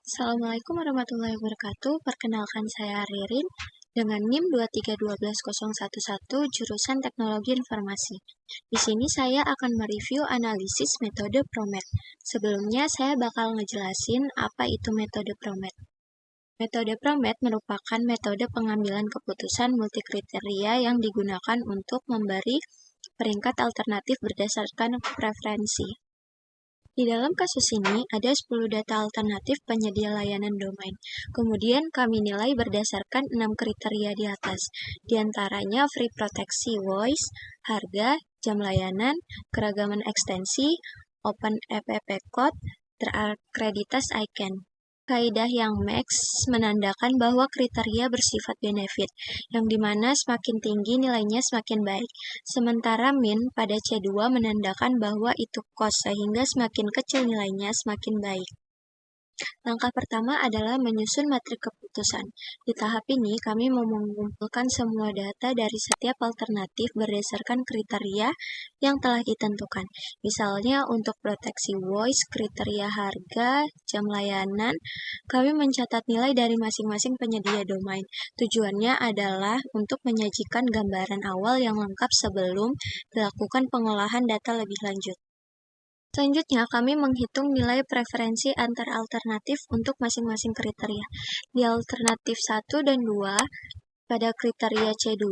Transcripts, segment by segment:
Assalamualaikum warahmatullahi wabarakatuh. Perkenalkan saya Ririn dengan NIM 2312011 jurusan Teknologi Informasi. Di sini saya akan mereview analisis metode PROMET. Sebelumnya saya bakal ngejelasin apa itu metode PROMET. Metode PROMET merupakan metode pengambilan keputusan multikriteria yang digunakan untuk memberi peringkat alternatif berdasarkan preferensi. Di dalam kasus ini, ada 10 data alternatif penyedia layanan domain. Kemudian kami nilai berdasarkan 6 kriteria di atas. Di antaranya free proteksi voice, harga, jam layanan, keragaman ekstensi, open app code, terakreditas ICANN. Kaidah yang max menandakan bahwa kriteria bersifat benefit, yang dimana semakin tinggi nilainya semakin baik. Sementara min pada C2 menandakan bahwa itu cost, sehingga semakin kecil nilainya semakin baik. Langkah pertama adalah menyusun matrik keputusan. Di tahap ini, kami mau mengumpulkan semua data dari setiap alternatif berdasarkan kriteria yang telah ditentukan. Misalnya, untuk proteksi voice, kriteria harga, jam layanan, kami mencatat nilai dari masing-masing penyedia domain. Tujuannya adalah untuk menyajikan gambaran awal yang lengkap sebelum dilakukan pengolahan data lebih lanjut. Selanjutnya, kami menghitung nilai preferensi antar alternatif untuk masing-masing kriteria. Di alternatif 1 dan 2, pada kriteria C2,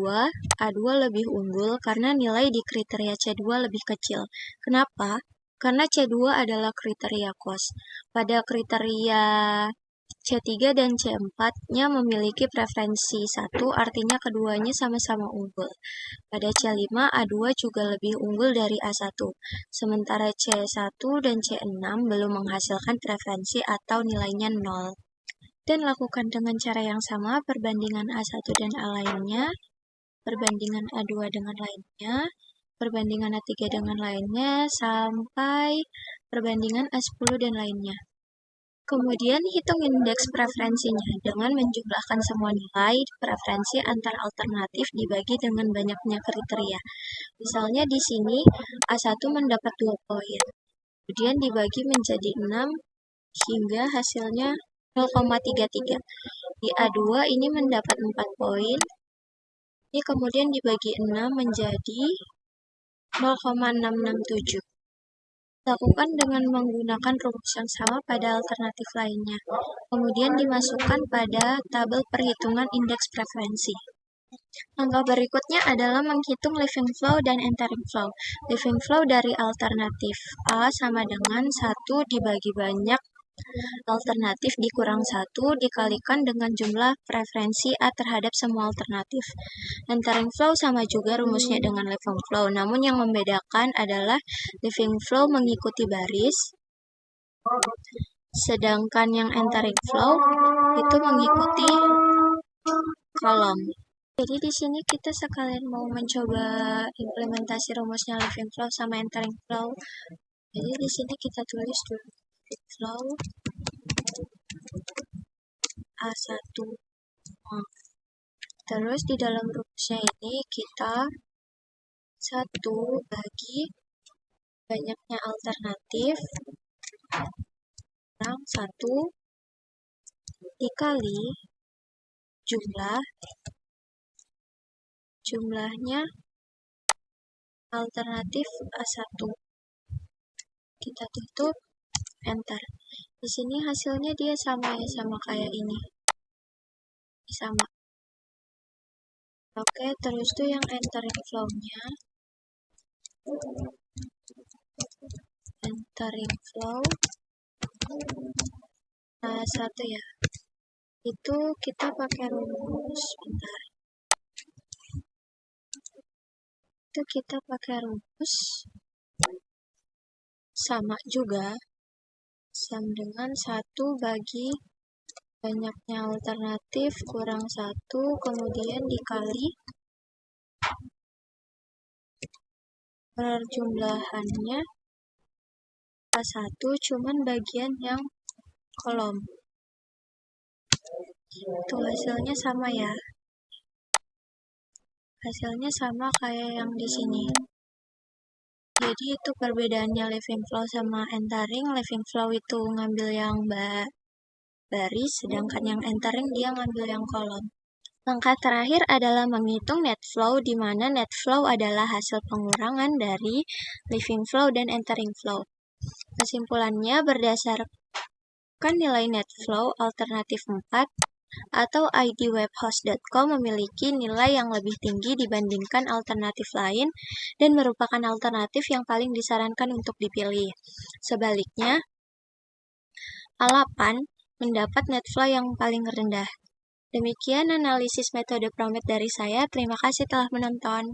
A2 lebih unggul karena nilai di kriteria C2 lebih kecil. Kenapa? Karena C2 adalah kriteria cost. Pada kriteria C3 dan C4-nya memiliki preferensi 1, artinya keduanya sama-sama unggul. Pada C5, A2 juga lebih unggul dari A1, sementara C1 dan C6 belum menghasilkan preferensi atau nilainya 0. Dan lakukan dengan cara yang sama perbandingan A1 dan A lainnya, perbandingan A2 dengan lainnya, perbandingan A3 dengan lainnya, sampai perbandingan A10 dan lainnya. Kemudian hitung indeks preferensinya dengan menjumlahkan semua nilai preferensi antar alternatif dibagi dengan banyaknya kriteria. Misalnya di sini A1 mendapat 2 poin, kemudian dibagi menjadi 6 hingga hasilnya 0,33. Di A2 ini mendapat 4 poin, ini kemudian dibagi 6 menjadi 0,667. Lakukan dengan menggunakan rumus yang sama pada alternatif lainnya. Kemudian dimasukkan pada tabel perhitungan indeks preferensi. Langkah berikutnya adalah menghitung living flow dan entering flow. Living flow dari alternatif A sama dengan 1 dibagi banyak alternatif dikurang 1 dikalikan dengan jumlah preferensi A terhadap semua alternatif. Entering flow sama juga rumusnya dengan living flow, namun yang membedakan adalah living flow mengikuti baris, sedangkan yang entering flow itu mengikuti kolom. Jadi di sini kita sekalian mau mencoba implementasi rumusnya living flow sama entering flow. Jadi di sini kita tulis dulu living flow A1. Terus di dalam rumusnya ini kita 1 bagi banyaknya alternatif kurang 1 dikali jumlahnya alternatif A1. Kita tutup, enter. Di sini hasilnya dia sama ya, sama kayak ini. Sama. Oke, terus tuh yang entering flow-nya. Entering flow A1 ya. Itu kita pakai rumus, bentar. Itu kita pakai rumus sama juga, sama dengan 1 bagi banyaknya alternatif kurang 1, kemudian dikali perjumlahannya A1 cuman bagian yang kolom. Itu hasilnya sama ya. Hasilnya sama kayak yang di sini. Jadi itu perbedaannya living flow sama entering. Living flow itu ngambil yang baris, sedangkan yang entering dia ngambil yang kolom. Langkah terakhir adalah menghitung net flow, di mana net flow adalah hasil pengurangan dari leaving flow dan entering flow. Kesimpulannya, berdasarkan nilai net flow, alternatif 4 atau idwebhost.com memiliki nilai yang lebih tinggi dibandingkan alternatif lain dan merupakan alternatif yang paling disarankan untuk dipilih. Sebaliknya, A8 mendapat net flow yang paling rendah. Demikian analisis metode Promet dari saya. Terima kasih telah menonton.